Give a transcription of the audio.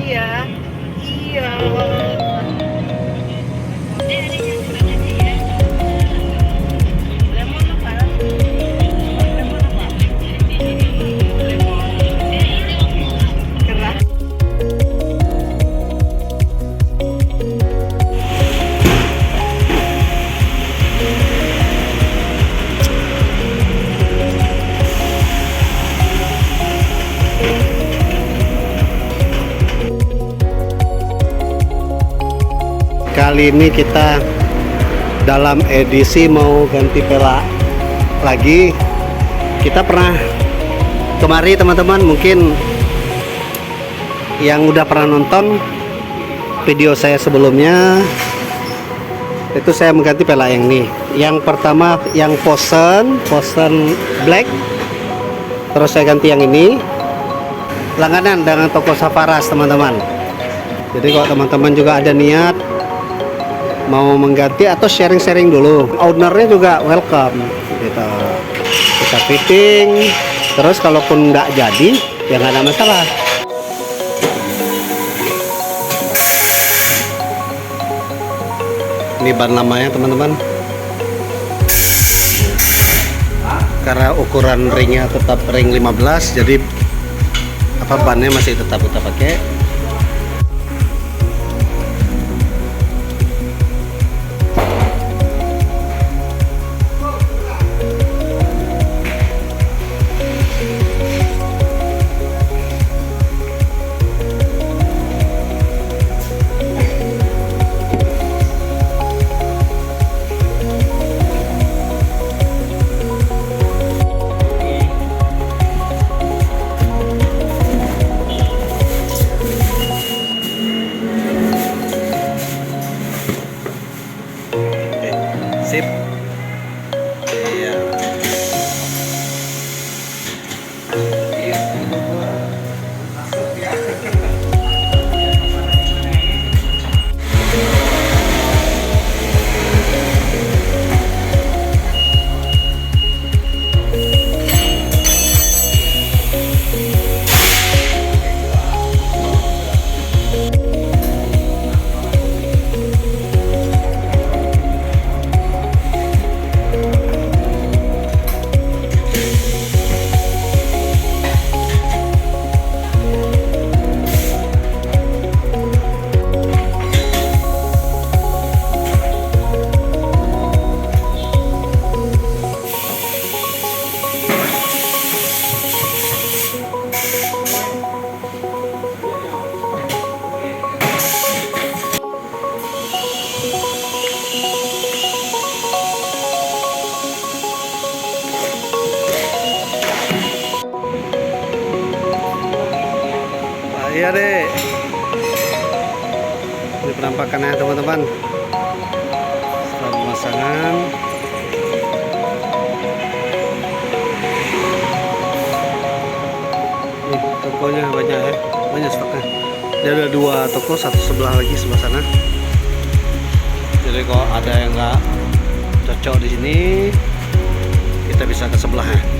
ya. Iya. Lemon apa? Lemon apa? Lemon. Keras. Kali ini kita dalam edisi mau ganti pelak lagi. Kita pernah kemari teman-teman, mungkin yang udah pernah nonton video saya sebelumnya, itu saya mengganti pelak yang ini. Yang pertama yang Posen black, terus saya ganti yang ini, langganan dengan toko Safaras teman-teman. Jadi kalau teman-teman juga ada niat mau mengganti atau sharing-sharing dulu, ownernya juga welcome gitu. Kita fitting, terus kalaupun nggak jadi ya nggak ada masalah. Ini ban lamanya teman-teman, karena ukuran ringnya tetap ring 15, jadi bannya masih tetap kita pakai. Sip. Iya. Iya deh, ini penampakannya teman-teman setelah pemasangan. Nih tokonya banyak ya, banyak stoknya. Dia ada 2 toko, satu sebelah lagi sebelah sana. Jadi kalau ada yang nggak cocok di sini, kita bisa ke sebelahnya.